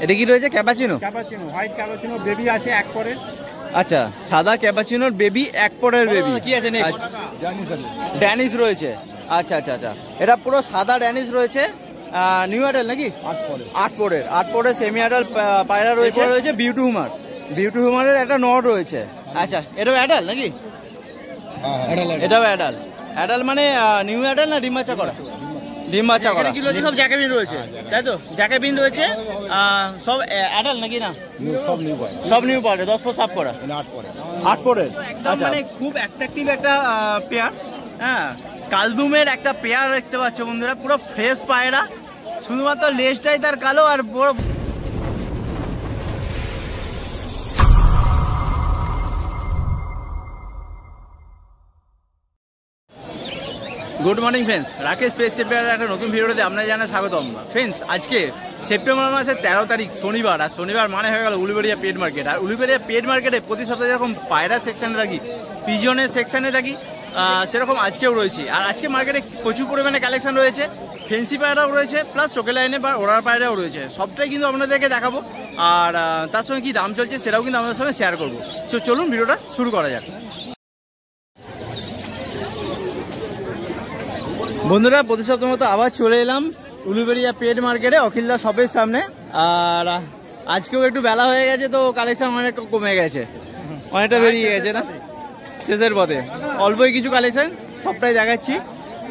এটা কি রয়েছে? Cappuccino. Cappuccino, white cappuccino baby আছে এক পরের। আচ্ছা, সাদা ক্যাপাচিনোর বেবি, এক পরের বেবি। কি আছে নেক্সট? ড্যানিশ রয়েছে। আচ্ছা আচ্ছা আচ্ছা, এটা পুরো সাদা ড্যানিশ রয়েছে। নিউ অ্যাডাল নাকি? 8 পরের সেমি অ্যাডাল পায়রা রয়েছে। রয়েছে বিউটি হুমার। বিউটি হুমারের একটা নট রয়েছে। আচ্ছা, এটাও অ্যাডাল নাকি? এটাও অ্যাডাল। অ্যাডাল মানে নিউ অ্যাডাল না ডিম বাচ্চা করা? ডিম বাচ্চা করা। কি রয়েছে? সব জ্যাকেবিন রয়েছে, তাই তো? জ্যাকেবিন রয়েছে। সব অ্যাডাল নাকি না? সব নিউ পাউডার, 10 পর সাফ করা। 8 পরের একদম মানে খুব অ্যাট্রাকটিভ একটা পেয়ার। হ্যাঁ, কালদুমের একটা পেয়ার দেখতে পাচ্ছ বন্ধুরা, পুরো ফ্রেশ পায়রা। শুধুমাত্র লেজটাই তার কালো আর বড়। Good morning friends, Rakesh pace সেপ্টেম্বরের একটা নতুন ভিডিওতে আপনাদের জানাই স্বাগতম। ফ্রেন্ডস, আজকে সেপ্টেম্বর মাসের 13 তারিখ শনিবার। আর শনিবার মানে হয়ে গেল উলুবেড়িয়া পেট মার্কেট। আর উলুবেড়িয়া পেট মার্কেটে প্রতি সপ্তাহে যেরকম পায়রা সেকশানে থাকি, পিজনের সেকশানে থাকি, সেরকম আজকেও রয়েছে। আর আজকে মার্কেটে প্রচুর পরিমাণে কালেকশন রয়েছে। ফেন্সি পায়রাও রয়েছে, প্লাস চোখে লাইনে বা ওড়ার পায়রাও রয়েছে। সবটাই কিন্তু আপনাদেরকে দেখাবো। আর তার সঙ্গে কী দাম চলছে সেটাও কিন্তু আমাদের সঙ্গে শেয়ার করবো। তো চলুন ভিডিওটা শুরু করা যাক। বন্ধুরা, প্রতি সপ্তাহের মতো আবার চলে এলাম উলুবেড়িয়া পেট মার্কেটে, অখিলদা শপের সামনে। আর আজকেও একটু বেলা হয়ে গেছে, তো কালেকশন অনেক কমে গেছে, অনেকটা বেরিয়ে গেছে না শেষের পথে। অল্পই কিছু কালেকশন, সবটাই দেখাচ্ছি।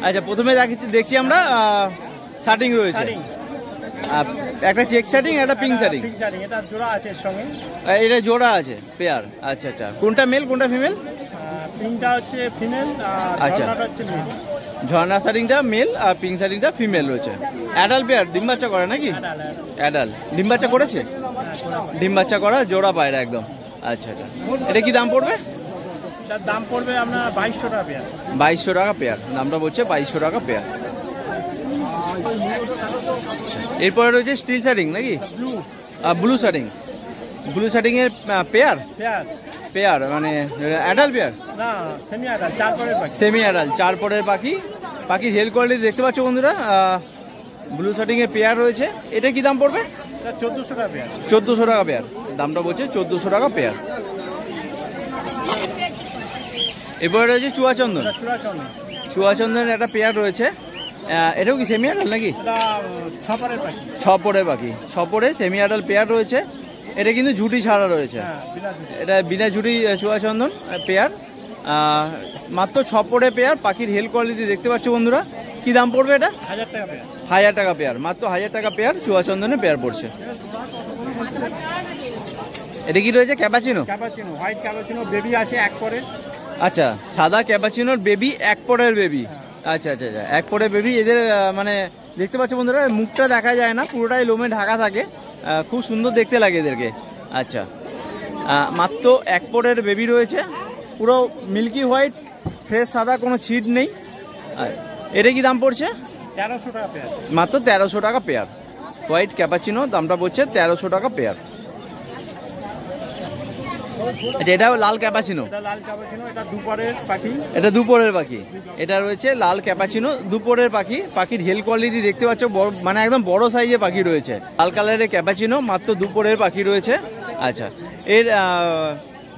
আচ্ছা, প্রথমে দেখছি আমরা শার্টিং রয়েছে, একটা চেক শার্টিং, একটা পিঙ্ক শার্টিং। এটা জোড়া আছে পেয়ার। আচ্ছা আচ্ছা, কোনটা মেল কোনটা ফিমেল? পিঙ্কটা হচ্ছে ফিমেল, আচ্ছা, ঝর্ণা শার্টিংটা মেল আর পিঙ্ক শার্টিংটা ফিমেল রয়েছে। অ্যাডাল পেয়ার, ডিম বাচ্চা করে নাকি? অ্যাডাল ডিম বাচ্চা করেছে, ডিম বাচ্চা করা জোড়া পায়রা একদম। আচ্ছা আচ্ছা, এটা কি দাম পড়বে? দাম পড়বে আপনার 2200 টাকা পেয়ার। 2200 টাকা পেয়ার, দামটা বলছে 2200 টাকা পেয়ার। এরপরে রয়েছে স্টিল শার্টিং নাকি? ব্লু শার্টিং। ব্লু শার্টিং এর পেয়ার পেয়ার মানে অ্যাডাল পেয়ার না, সেমি অ্যাডাল, 4 পরের পাখি। সেমি অ্যাডাল 4 পরের পাখি। পাখির হেলথ কোয়ালিটি দেখতে পাচ্ছ বন্ধুরা। ব্লু শার্টিং এর পেয়ার রয়েছে। এটা কি দাম পড়বে? 1400 টাকা পেয়ার। 1400 টাকা পেয়ার, দামটা বলছে 1400 টাকা পেয়ার। এরপরে রয়েছে চুয়াচন্দন। চুয়াচন্দনের একটা পেয়ার রয়েছে। এটাও কি সেমি অ্যাডাল নাকি? 6 পরের পাখি। 6 পরের পাখি, 6 পরে সেমি অ্যাডাল পেয়ার রয়েছে। এটা কিন্তু ঝুটি ছাড়া রয়েছে, এটা বিনা ঝুটি চুয়াচন্দন পেয়ার। মাত্র 6 পরে পেয়ার। পাখির হেলথ কোয়ালিটি দেখতে পাচ্ছ বন্ধুরা। কি দাম পড়বে এটা? 1000 টাকা পেয়ার। 1000 টাকা পেয়ার, মাত্র 1000 টাকা পেয়ার চুয়াচন্দনের পেয়ার পড়ছে। এটা কি রয়েছে? Cappuccino. Cappuccino, white cappuccino baby আছে এক পরের। আচ্ছা, সাদা ক্যাপাচিনোর বেবি, এক পরের বেবি। আচ্ছা আচ্ছা আচ্ছা, এক পরের বেবি। এদের মানে দেখতে পাচ্ছ বন্ধুরা, মুখটা দেখা যায় না, পুরোটাই লোমে ঢাকা থাকে। খুব সুন্দর দেখতে লাগে এদেরকে। আচ্ছা, মাত্র এক পরের বেবি রয়েছে, পুরো মিল্কি হোয়াইট, ফ্রেশ সাদা, কোনো ছিট নেই। এটা কি দাম পড়ছে? 1300 টাকা পেয়ার, মাত্র 1300 টাকা পেয়ার। হোয়াইট ক্যাপাচিনো, দামটা পড়ছে 1300 টাকা পেয়ার। আচ্ছা, এটা লাল ক্যাপাচিনো। এটা দুপুরের পাখি। এটা দুপুরের পাখি। এটা রয়েছে লাল ক্যাপাচিনো, দুপুরের পাখি। পাখির হেলথ কোয়ালিটি দেখতে পাচ্ছ, মানে একদম বড় সাইজের পাখি রয়েছে। লাল কালারের ক্যাপাচিনো, মাত্র দুপুরের পাখি রয়েছে। আচ্ছা, এর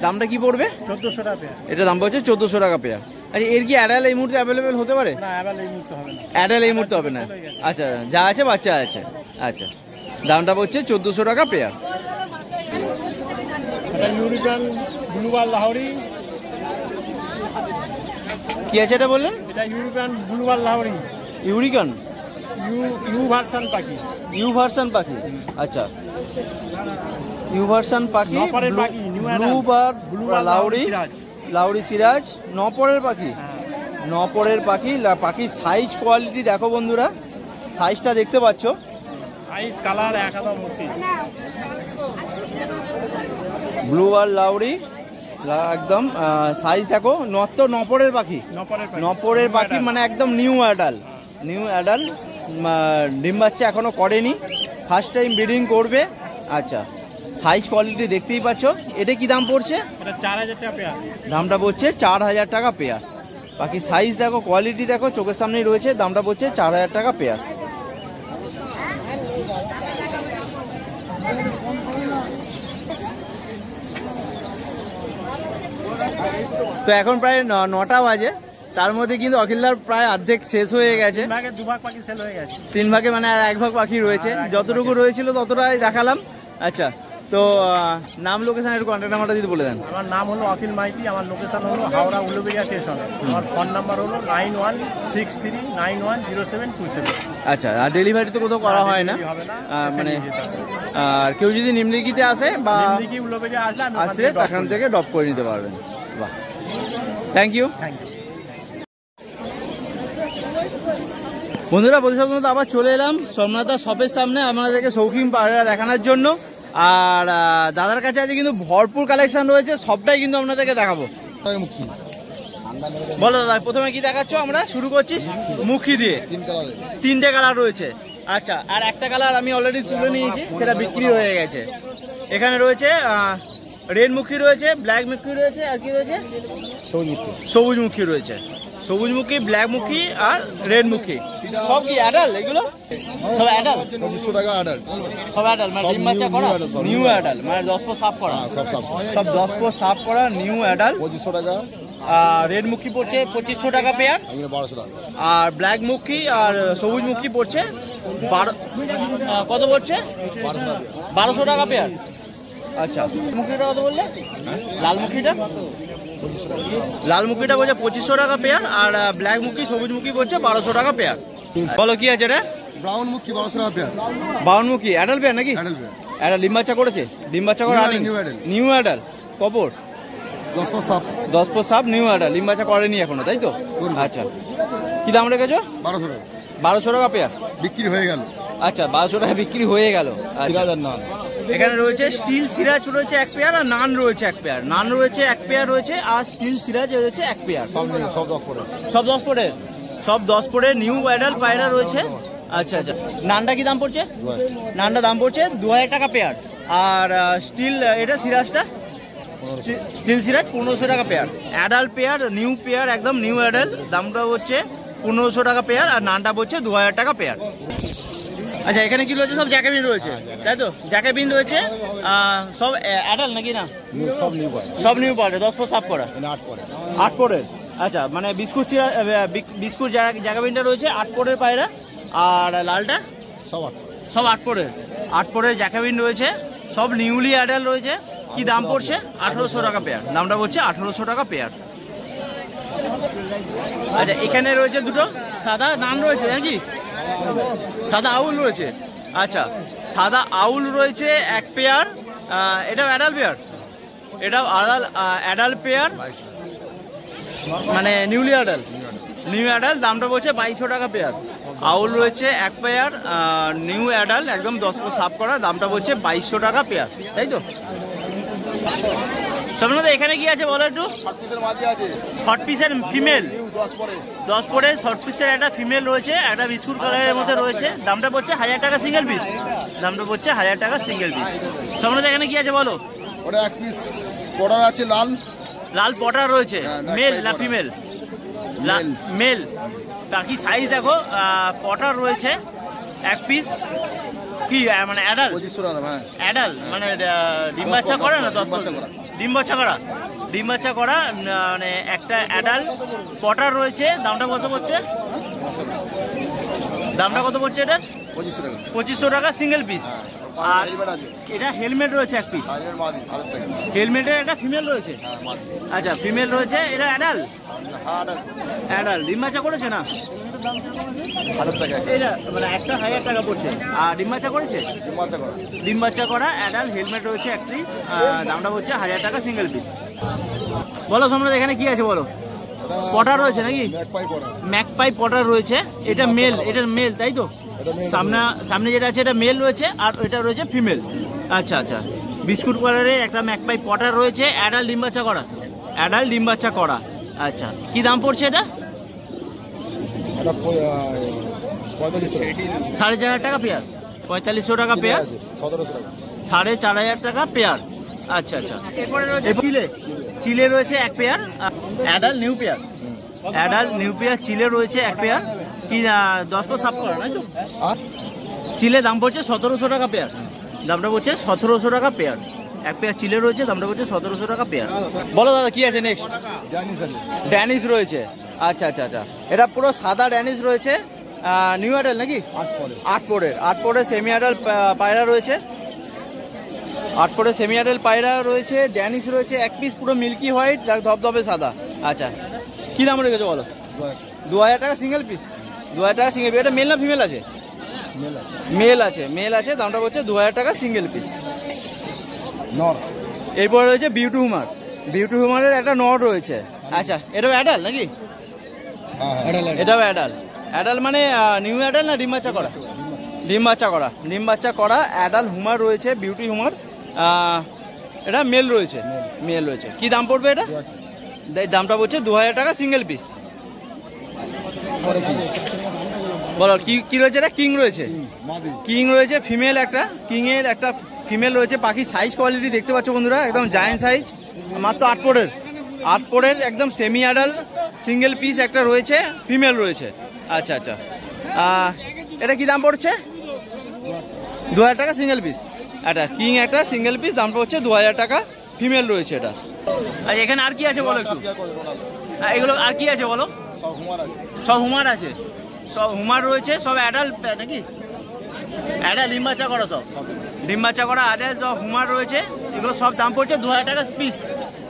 দামটা কি পড়বে? 1400 টাকা পেয়ার। এটা দাম পড়ছে 1400 টাকা পেয়ার। আচ্ছা, এর কি অ্যাডাল এই মুহূর্তে অ্যাভেলেবেল হতে পারে? না, অ্যাডাল এই মুহূর্তে হবে না। অ্যাডাল এই মুহূর্তে হবে না। আচ্ছা, যা আছে বাচ্চা আছে। আচ্ছা, দামটা পড়ছে 1400 টাকা পেয়ার। ইউরিকান ব্লু বার লাহোরি। কি আছে এটা বললেন? এটা ইউরিকান ব্লু বার লাহোরি। ইউরিকান ইউ ভার্সন পাখি। ইউ ভার্সন পাখি। আচ্ছা, ইউ ভার্সন পাখি, ব্লু বার লাউরি, লাউরি সিরাজ, 9 পরের পাখি। 9 পরের পাখি। পাখির সাইজ কোয়ালিটি দেখো বন্ধুরা, সাইজটা দেখতে পাচ্ছ, সাইজ কালার একদম মূর্তি। ব্লু বার লাউরি একদম সাইজ দেখো। 9 পরের পাখি, 9 পরের পাখি, মানে একদম নিউ অ্যাডাল। নিউ অ্যাডাল, ডিম বাচ্চা এখনো করেনি, ফার্স্ট টাইম ব্রিডিং করবে। আচ্ছা, সাইজ কোয়ালিটি দেখতেই পাচ্ছ। এটা কি দাম পড়ছে? এটা 4000 টাকা পেয়ার, দামটা পড়ছে 4000 টাকা পেয়ার। বাকি সাইজ দেখো, কোয়ালিটি দেখো, চোখের সামনেই রয়েছে। দামটা পড়ছে 4000 টাকা পেয়ার। তো এখন প্রায় 9টা বাজে, তার মধ্যে কিন্তু অখিলদার প্রায় অর্ধেক শেষ হয়ে গেছে। 2 ভাগ পাখি সেল হয়ে গেছে। 3 ভাগে মানে আর 1 ভাগ পাখি রয়েছে, যতটুকু রয়েছিল ততটাই দেখালাম। আচ্ছা, তো নাম, লোকেশন, একটু কন্ট্যাক্ট নাম্বারটা যদি বলে দেন। আমার নাম হলো অখিল মাইতি, আমার লোকেশন হলো হাওড়া উলুবেড়িয়া স্টেশন। আমার ফোন নাম্বার হলো 9163910727। আচ্ছা, আর ডেলিভারি তো কোথাও করা হয় না, মানে আর কেউ যদি নিম্নলিখিতে আসে বা উলুবেড়িয়া আসলে সেখান থেকে ড্রপ করে নিতে পারবেন। বাহ, থ্যাংক ইউ। বন্ধুরা, প্রতিশব্দ আবার চলে এলাম সোমনাথ শপের সামনে আপনাদেরকে শৌখিন পায়রা দেখানোর জন্য। আর দাদার কাছে আছে কিন্তু ভরপুর কালেকশন রয়েছে, সবটাই কিন্তু আপনাদেরকে দেখাবো। বলো দাদা, প্রথমে কি দেখাচ্ছ? আমরা শুরু করছি মুখী দিয়ে। 3টে কালার রয়েছে। আচ্ছা, আর একটা কালার আমি অলরেডি তুলে নিয়েছি, সেটা বিক্রি হয়ে গেছে। এখানে রয়েছে রেড মুখী রয়েছে, ব্ল্যাক মুখী রয়েছে, আর কি রয়েছে? সবুজ মুখী রয়েছে। সবুজ মুখী, ব্ল্যাক মুখী আর রেড মুখী। সব কি অ্যাডাল্ট এগুলো? সব অ্যাডাল্ট। 2500 টাকা অ্যাডাল্ট। সব অ্যাডাল্ট, মানে ডিম বাচ্চা করা নিউ অ্যাডাল্ট, মানে 10 পো সাফ করা। সব 10 পো সাফ করা নিউ অ্যাডাল্ট। 2500 টাকা। আর রেড মুখী পড়ছে 2500 টাকা পেয়ার। 1200 টাকা। আর ব্ল্যাক মুখী আর সবুজ মুখী পড়ছে কত পড়ছে? 1200 টাকা পেয়ার। আচ্ছা, মুখীটা কত বললে? লাল মুখীটা? লাল মুখীটা বলছে 2500 টাকা পেয়ার, আর ব্ল্যাক মুখী, সবুজ মুখী পড়ছে 1200 টাকা পেয়ার। বলো কি আছে এটা? ব্রাউন মুখী 1200 টাকা পেয়ার। ব্রাউন মুখী অ্যাডাল্ট পেয়ার নাকি? Adult pair. এটা ডিম বাচ্চা করেছে? ডিম বাচ্চা করা নিউ অ্যাডাল্ট। কপর 10 পো সাপ। 10 পো সাপ নিউ অ্যাডাল্ট, ডিম বাচ্চা করেনি এখনো, তাই তো? আচ্ছা, কি দাম রেখেছো? 1200 টাকা। 1200 টাকা পেয়ার বিক্রি হয়ে গেল। আচ্ছা, 1200 টাকা বিক্রি হয়ে গেল। 3000 নান। এখানে রয়েছে স্টিল সিরাজ রয়েছে 1 পেয়ার, আর নান রয়েছে 1 পেয়ার। নান রয়েছে 1 পেয়ার রয়েছে, আর স্টিল সিরাজ রয়েছে 1 পেয়ার। সব 10 পড়ে। সব 10 পড়ে। সব 10 পড়ে নিউ অ্যাডাল্ট পায়রা রয়েছে। আচ্ছা আচ্ছা, নানটা কি দাম পড়ছে? নানটা দাম পড়ছে 2000 টাকা পেয়ার। আর স্টিল এটা সিরাজটা, স্টিল সিরাজ 1500 টাকা pair. Adult pair, new pair, একদম নিউ অ্যাডাল্ট, দামটা হচ্ছে 1500 টাকা পেয়ার, আর নানটা পড়ছে 2000 টাকা পেয়ার। আচ্ছা, এখানে কি রয়েছে? সব জ্যাকেবিন রয়েছে, তাই তো? জ্যাকেবিন রয়েছে সব অ্যাডাল্ট নাকি না? সব নিউ পায়। সব নিউ পাবে, 10 পো সাফ করা। 8 পড়ে। 8 পড়ে। আচ্ছা, মানে বিস্কুট বিস্কুট জ্যাকেবিনটা রয়েছে 8 পড়ের পায়রা। আর লালটা সব 8। সব 8 পড়ে। 8 পড়ে জ্যাকেবিন রয়েছে, সব নিউলি অ্যাডাল্ট রয়েছে। কি দাম পড়ছে? 1800 টাকা পেয়ার। দামটা পড়ছে 1800 টাকা পেয়ার। আচ্ছা, এখানে রয়েছে দুটো সাদা নান রয়েছে নাকি? সাদা আউল রয়েছে। আচ্ছা, সাদা আউল রয়েছে 1 পেয়ার। এটাও অ্যাডাল্ট পেয়ার। এটাও অ্যাডাল্ট পেয়ার, মানে নিউলি অ্যাডাল্ট। নিউ অ্যাডাল্ট, দামটা বলছে 2200 টাকা পেয়ার। আউল রয়েছে 1 পেয়ার, নিউ অ্যাডাল্ট, একদম 10 পো সাফ করা, দামটা বলছে 2200 টাকা পেয়ার, তাই তো? সোমনাথ, এখানে কি আছে বলো একটু? শর্ট পিসের ফিমেল 10 পরে শর্ট পিসের একটা ফিমেল রয়েছে, একটা বিস্কুট কালারের মধ্যে রয়েছে, দামটা পড়ছে 1000 টাকা সিঙ্গেল পিস। দামটা পড়ছে 1000 টাকা সিঙ্গেল পিস। সোমনাথ, এখানে কি আছে বলো? ওটা 1 পিস পটার আছে, লাল। লাল পটার রয়েছে, মেল না ফিমেল? মেল। বাকি সাইজ দেখো, পটার রয়েছে 1 পিস। কি মানে অ্যাডাল্ট? 2500 টাকা। হ্যাঁ, অ্যাডাল্ট, মানে ডিম বাচ্চা করে না? 10 বাচ্চা করা, ডিম বাচ্চা করা, ডিম বাচ্চা করা, মানে একটা অ্যাডাল্ট পটার রয়েছে। দামটা কত পড়ছে? দামটা কত পড়ছে এটা? 2500 টাকা। 2500 টাকা সিঙ্গেল পিস। আর এটা হেলমেট রয়েছে 1 পিস। হেলমেটের একটা ফিমেল রয়েছে। আচ্ছা, ফিমেল রয়েছে। এটা অ্যাডাল্ট? অ্যাডাল্ট। ডিম বাচ্চা করেছে না? এটা মানে একটা 1000 টাকা পড়ছে। আর ডিম বাচ্চা করেছে? ডিম বাচ্চা করা অ্যাডাল্ট, হেলমেট রয়েছে 1 পিস, দামটা হচ্ছে 1000 টাকা সিঙ্গেল পিস। বলো তোমরা, এখানে কি আছে বলো? পটার রয়েছে নাকি? ম্যাকপাই পটার রয়েছে। এটা মেল, এটা মেল, তাই তো? সামনে যেটা আছে এটা মেল রয়েছে, আর এটা রয়েছে ফিমেল। আচ্ছা আচ্ছা, বিস্কুট কালারের একটা ম্যাকপাই পটার রয়েছে, অ্যাডাল্ট, ডিম বাচ্চা করা। অ্যাডাল্ট, ডিম বাচ্চা করা। আচ্ছা, কি দাম পড়ছে এটা? 4500 টাকা পেয়ার। 4500 টাকা পেয়ার। 4500 টাকা পেয়ার। আচ্ছা আচ্ছা, এরপরে রয়েছে চিলে রয়েছে 1 pair. Adult, new pair. Adult, new pair চিলে রয়েছে 1 পেয়ার। কি 10 পো সাফ করা, তাই তো? চিলে দাম পড়ছে 1700 টাকা পেয়ার। দামটা পড়ছে 1700 টাকা পেয়ার। এক পেয়ার চিলে রয়েছে, দামটা হচ্ছে 1700 টাকা পেয়ার। বলো দাদা কি আছে নেক্সট? ড্যানিশ রয়েছে। আচ্ছা আচ্ছা আচ্ছা, এটা পুরো সাদা ড্যানিশ রয়েছে, নিউ অ্যাডাল নাকি? 8 পোরের সেমি অ্যাডাল পায়রা রয়েছে, 8 পোরের সেমি অ্যাডাল পায়রা রয়েছে, ড্যানিশ রয়েছে, এক পিস পুরো মিল্কি হোয়াইট ধবধবে সাদা। আচ্ছা কি দাম রেখেছো বলো? 2000 টাকা সিঙ্গেল পিস। 2000 টাকা সিঙ্গেল পিস। এটা মেল না ফিমেল আছে? মেল আছে, দামটা হচ্ছে 2000 টাকা সিঙ্গেল পিস। এরপরে রয়েছে বিউটি হুমারের একটা নর রয়েছে। আচ্ছা এটাও অ্যাডাল নাকি? এটাও অ্যাডাল মানে নিউ অ্যাডাল না ডিম বাচ্চা করা? ডিম বাচ্চা করা অ্যাডাল হুমার রয়েছে, বিউটি হুমার। এটা মেল রয়েছে। কি দাম পড়বে এটা? দামটা বলছে 2000 টাকা সিঙ্গেল পিস। বলো কি রয়েছে? এটা কিং রয়েছে, ফিমেল একটা, কিংয়ের একটা ফিমেল রয়েছে। পাখির সাইজ কোয়ালিটি দেখতে পাচ্ছ বন্ধুরা, একদম জায়ান্ট সাইজ, মাত্র 8 পোরের একদম সেমি অ্যাডাল সিঙ্গেল পিস একটা রয়েছে, ফিমেল রয়েছে। আচ্ছা আচ্ছা, এটা কি দাম পড়ছে? 2000 টাকা সিঙ্গেল পিস। এটা কিং একটা সিঙ্গেল পিস, দামটা হচ্ছে 2000 টাকা, ফিমেল রয়েছে এটা। আর এখানে আর কি আছে বলো একটু? এগুলো আর কি আছে বলো? সব হুমার আছে, সব হুমার রয়েছে, সব অ্যাডাল নাকি? অ্যাডাল ডিম বাচ্চা করা, সব ডিম বাচ্চা করা অ্যাডাল সব হুমার রয়েছে। এগুলো সব দাম পড়ছে 2000 টাকা পিস,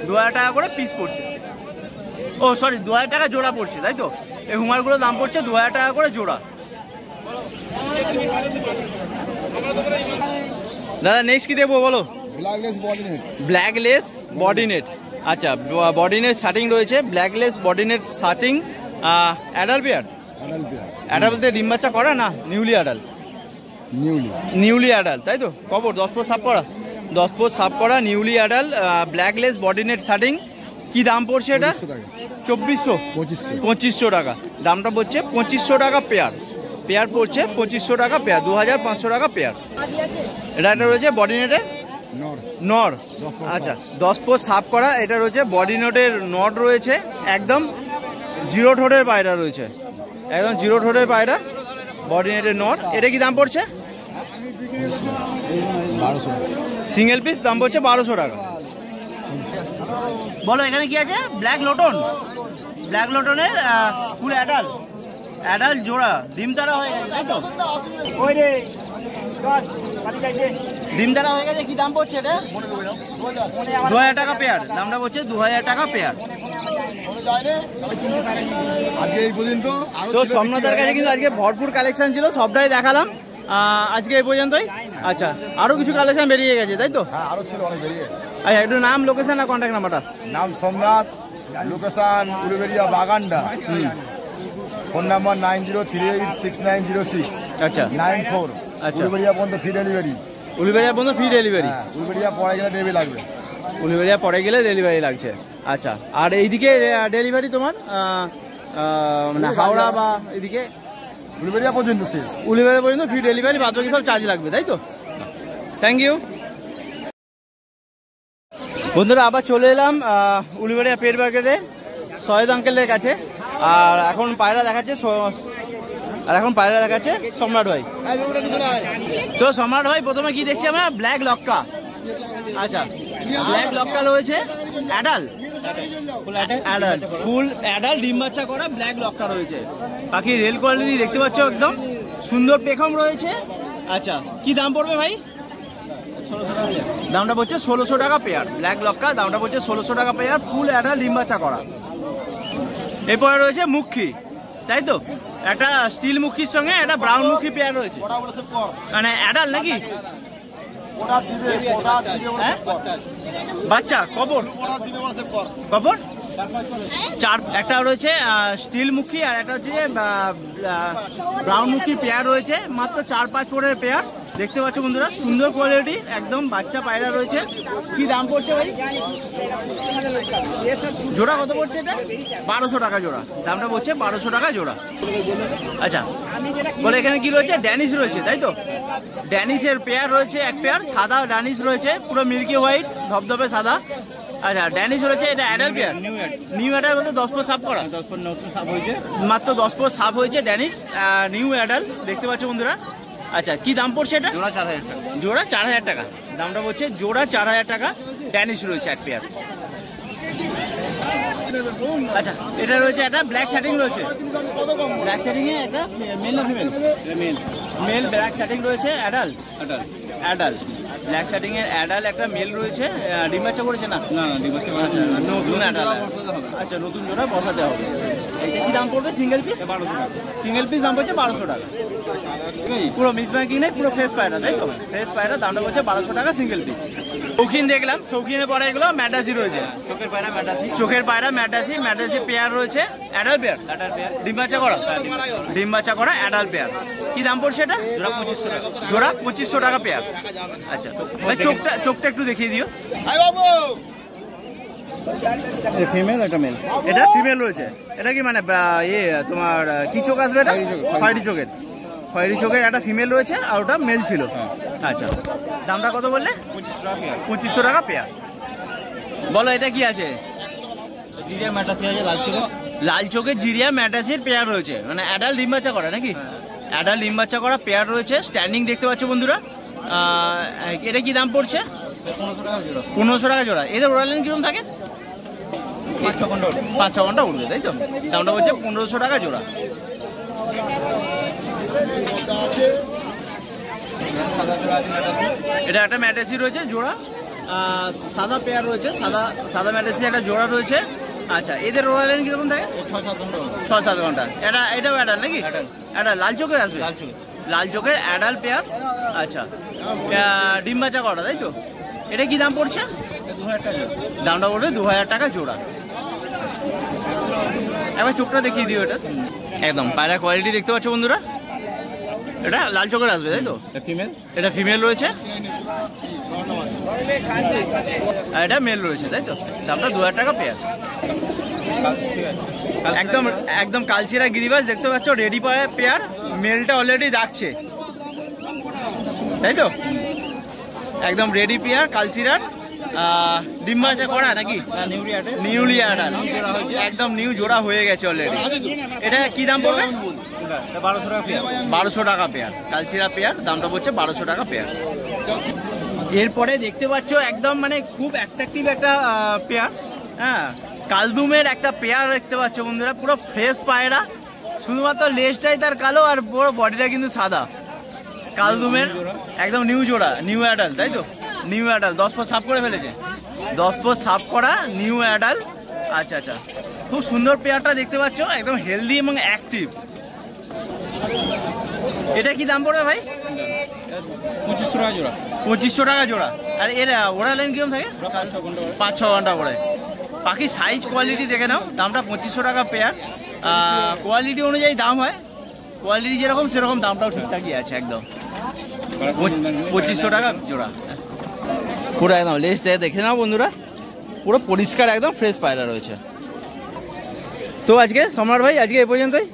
2000 টাকা করে পিস পড়ছে। ও সরি, 2000 টাকা জোড়া পড়ছে, তাই তো? এই হুমারগুলো দাম পড়ছে 2000 টাকা করে জোড়া। দাদা নেক্সট কি দেবো বলো? ব্ল্যাকলেস বডিনেট। আচ্ছা বডিনেট শার্টিং রয়েছে, ব্ল্যাকলেস বডিনেট শার্টিং, অ্যাডাল পেয়ার। অ্যাডাল বলতে ডিম বাচ্চা করা না? নিউলি অ্যাডাল, তাই তো? কবর 10 ফুট সাফ করা নিউলি অ্যাডাল ব্ল্যাকলেস বডিনেট শার্টিং। কি দাম পড়ছে এটা? 2500 টাকা। দামটা পড়ছে 2500 টাকা পেয়ার পড়ছে 2500 টাকা পেয়ার, 2500 টাকা পেয়ার। এটা রয়েছে বডিনেটের নর। আচ্ছা 10 ফুট সাফ করা, এটা রয়েছে বডিনেটের নট রয়েছে, একদম 0 ঠোঁটের পায়রা রয়েছে, একদম 0 ঠোঁটের পায়রা, বডিনেটের নট। এটা কি দাম পড়ছে? 1200 সিঙ্গেল পিস, দাম পড়ছে 1200 টাকা। বলো এখানে কি আছে? ব্ল্যাক লোটনের ফুল অ্যাডাল জোড়া, ডিম তারা হয়ে গেছে, তাই তো? ডিম তারা হয়ে গেছে। কি দাম পড়ছে এটা? 2000 টাকা পেয়ার, দামটা পড়ছে 2000 টাকা পেয়ার। তো সোমনাথের কাছে কিন্তু আজকে ভরপুর কালেকশন ছিল, সবটাই দেখালাম আজকে এই পর্যন্তই। আচ্ছা আরো কিছু কালেকশন বেরিয়ে গেছে, তাই তো? আরো ছিল অনেক বেরিয়ে। আচ্ছা একটু নাম, লোকেশন আর কন্ট্যাক্ট নাম্বারটা। নাম Somnath, location Uluberia Baganda, phone number 90386906। আচ্ছা 94। আচ্ছা উলুবেড়িয়া পর্যন্ত ফ্রি ডেলিভারি। উলুবেড়িয়া পর্যন্ত ফ্রি ডেলিভারি। উলুবেড়িয়া পরে গেলে ডেলিভারি লাগবে। উলুবেড়িয়া পরে গেলে ডেলিভারি লাগছে। আচ্ছা আর এইদিকে ডেলিভারি তোমার মানে হাওড়া বা এদিকে? উলুবেড়িয়া পর্যন্ত শেষ, উলুবেড়িয়া পর্যন্ত ফ্রি ডেলিভারি, বাদ বাকি সব চার্জ লাগবে, তাই তো? থ্যাংক ইউ বন্ধুরা। আবার চলে এলাম উলুবেড়িয়া পেট মার্কেটে সৈয়দ আঙ্কেলের কাছে, আর এখন পায়রা দেখাচ্ছে সম্রাট ভাই। তো সম্রাট ভাই প্রথমে কি দেখছি আমরা? ব্ল্যাক লক্কা। আচ্ছা ব্ল্যাক লক্কা রয়েছে, ফুল অ্যাডাল ডিম বাচ্চা করা ব্ল্যাক লক্কা রয়েছে। বাকি রেল কোয়ালিটি দেখতে পাচ্ছ, একদম সুন্দর পেখম রয়েছে। আচ্ছা কি দাম পড়বে ভাই? দামটা পড়ছে 1600 টাকা পেয়ার, ব্ল্যাক লক্কা, দামটা পড়ছে 1600 টাকা পেয়ার, ফুল অ্যাডাল ডিম বাচ্চা করা। এরপরে রয়েছে মুখী, তাই তো? একটা স্টিল মুখির সঙ্গে একটা ব্রাউন মুখী পেয়ার রয়েছে, মানে অ্যাডাল নাকি? বাচ্চা কবর চার, একটা রয়েছে স্টিল মুখী আর একটা হচ্ছে ব্রাউন মুখী পেয়ার রয়েছে, মাত্র 4-5 পরের পেয়ার। দেখতে পাচ্ছ বন্ধুরা, সুন্দর কোয়ালিটি, একদম বাচ্চা পায়রা রয়েছে। কি দাম পড়ছে ভাই? জোড়া কত পড়ছে এটা? 1200 টাকা জোড়া, দামটা পড়ছে 1200 টাকা জোড়া। আচ্ছা বলে এখানে কি রয়েছে? ড্যানিশ রয়েছে, তাই তো? ড্যানিশের পেয়ার রয়েছে, এক পেয়ার সাদা ড্যানিশ রয়েছে, পুরো মিল্কি হোয়াইট ধবধবে সাদা। আচ্ছা ড্যানিশ রয়েছে, এটা অ্যাডাল পেয়ার। নিউ অ্যাডাল বলতে 10 ফুট সাফ করা, 10 ফুট সাফ হয়েছে, মাত্র 10 ফুট সাফ হয়েছে ড্যানিশ নিউ অ্যাডাল, দেখতে পাচ্ছ বন্ধুরা। আচ্ছা কি দাম পড়ছে এটা? জোড়া 4000 টাকা, জোড়া 4000 টাকা, দামটা বলছে জোড়া 4000 টাকা। ড্যানিশ রয়েছে এক পেয়ার। আচ্ছা, এটা রয়েছে একটা ব্ল্যাক শার্টিং রয়েছে। ব্ল্যাক শার্টিং এ একটা মেল না ফিমেল? মেল ব্ল্যাক শার্টিং রয়েছে, অ্যাডাল্ট। ব্ল্যাক শার্টিং এর অ্যাডাল্ট একটা মেল রয়েছে। ডিম বাচ্চা করেছে না? নতুন অ্যাডাল্ট। আচ্ছা, নতুন জোড়া বসাতে হবে। এইটা কি দাম পড়বে সিঙ্গেল পিস? 1200 টাকা। সিঙ্গেল পিস দাম পড়ছে 1200 টাকা। পুরো মিস ম্যাকিং নেই, পুরো ফ্রেশ পায়রা, তাই তো? ফ্রেশ পায়রা, দামটা পড়ছে 1200 টাকা সিঙ্গেল পিস। শৌখিন দেখলাম, শৌখিনের পরে এগুলো ম্যাডাসি রয়েছে। চোখের পায়রা ম্যাডাসি পেয়ার রয়েছে। অ্যাডাল্ট পেয়ার, ডিম বাচ্চা করা অ্যাডাল্ট পেয়ার। কি দাম পড়ছে এটা? জোড়া 2500 টাকা পেয়ার। আচ্ছা, ভাই চোখটা একটু দেখিয়ে দিও। ফিমেল, এটা মেল। এটা ফিমেল রয়েছে। এটা কি মানে তোমার কি চোখ আসবে? এটা খয়েরি চোখের একটা ফিমেল রয়েছে, আর ওটা মেল ছিল। আচ্ছা, দামটা কত বললে? 2500 টাকা পেয়ার। বলো এটা কি আছে? লাল চোখের জিরিয়া ম্যাটাসির পেয়ার রয়েছে, মানে অ্যাডাল্ট ডিম বাচ্চা করা নাকি? অ্যাডাল্ট ডিম বাচ্চা করা পেয়ার রয়েছে। স্ট্যান্ডিং দেখতে পাচ্ছ বন্ধুরা। এটা কি দাম পড়ছে? 1500 টাকা জোড়া। এদের ওড়ালেন কিরকম থাকে? 5-6 ঘন্টা উঠবে, তাই তো? দামটা বলছে 1500 টাকা জোড়া। এটা একটা ম্যাটাসি রয়েছে জোড়া। সাদা পেয়ার রয়েছে, সাদা ম্যাটাসি একটা জোড়া রয়েছে। আচ্ছা, এদের ওড়ালেন কিরকম থাকে? 6-7 ঘন্টা। এটাও অ্যাডাল নাকি? অ্যাডাল লাল চোখের আসবে? লাল চোখের অ্যাডাল পেয়ার। আচ্ছা, ডিম বাচ্চা করা, তাই তো? এটা কি দাম পড়ছে? 2000 টাকা। দামটা পড়বে 2000 টাকা জোড়া। এবার চোখটা দেখিয়ে দিও। এটা একদম পায়রা কোয়ালিটি দেখতে পাচ্ছ বন্ধুরা। এটা লাল চোখের আসবে, তাই তো? এটা ফিমেল রয়েছে, আর এটা মেল রয়েছে, তাই তো? দামটা 2000 টাকা পেয়ার। একদম কালচিরা গিরিবাস দেখতে পাচ্ছ, রেডি পেয়ার। মেলটা অলরেডি রাখছে, তাই তো? একদম রেডি পেয়ার কালচিরার। ডিম বাচ্চা করা নাকি? নিউলি অ্যাডাল, একদম নিউ জোড়া হয়ে গেছে অলরেডি। এটা কি দাম পড়বে? 1200 টাকা পেয়ার। কালচিরা পেয়ার, দামটা পড়ছে 1200 টাকা পেয়ার। এরপরে দেখতে পাচ্ছ একদম মানে খুব অ্যাট্রাকটিভ একটা পেয়ার। হ্যাঁ, কালদুমের একটা পেয়ার দেখতে পাচ্ছ বন্ধুরা। পুরো ফ্রেশ পায়রা, শুধুমাত্র লেজটাই তার কালো, আর পুরো বডিটা কিন্তু সাদা। কালদুমের একদম নিউ জোড়া, নিউ অ্যাডাল, তাই তো? নিউ অ্যাডাল 10 পর সাফ করে ফেলেছে। 10 পর সাফ করা নিউ অ্যাডাল। আচ্ছা, খুব সুন্দর পেয়ারটা দেখতে পাচ্ছ, একদম হেলদি এবং অ্যাক্টিভ। এটা কি দাম পড়বে ভাই? 2500 টাকা জোড়া। 2500 টাকা জোড়া। আর এর ওড়া লাইন কিরকম থাকে? 5-6 ঘন্টা পরে। পাখি সাইজ কোয়ালিটি দেখে নাও। দামটা 2500 টাকা পেয়ার। কোয়ালিটি অনুযায়ী দাম হয়, কোয়ালিটি যেরকম সেরকম দামটাও ঠিকঠাকই আছে। একদম 2500 টাকা জোড়া। পুরো একদম লেজ দেখে নাও বন্ধুরা, পুরো পরিষ্কার একদম ফ্রেশ পায়রা রয়েছে। তো আজকে সম্রাট ভাই, আজকে এই পর্যন্তই।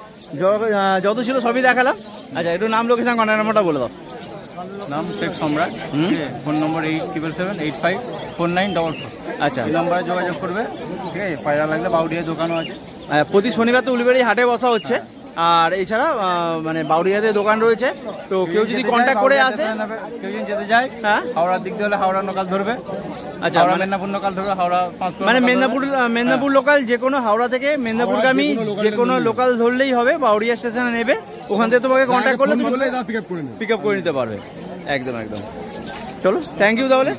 যত ছিল সবই দেখালাম। আচ্ছা, একটু নাম, লোকেশন, কন্ট্যাক্ট নাম্বারটা বলে দাও। নাম শেখ সম্রাট, ফোন নম্বর 8777854944। আচ্ছা, এই নম্বরে যোগাযোগ করবে, ঠিক আছে? পায়রা লাগলে বাউডিয়া দোকানও আছে। প্রতি শনিবার তো উলুবেড়ি হাটে বসা হচ্ছে, আর এছাড়া মানে বাউরিয়াতে দোকান রয়েছে। তো কেউ যদি কন্ট্যাক্ট করে আসে, কেউ যদি যেতে যায়, হ্যাঁ, হাওড়ার দিক দিয়ে হলে হাওড়া লোকাল ধরবে। আচ্ছা, মেদিনীপুর লোকাল ধরবে, হাওড়া 5 মানে মেদিনীপুর লোকাল যে কোনো, হাওড়া থেকে মেদিনীপুরগামী যে কোনো লোকাল ধরলেই হবে। বাউরিয়া স্টেশনে নেবে, ওখান থেকে তোমাকে কন্ট্যাক্ট করলে পিক আপ করে নিতে পারবে। একদম। চলো, থ্যাংক ইউ তাহলে।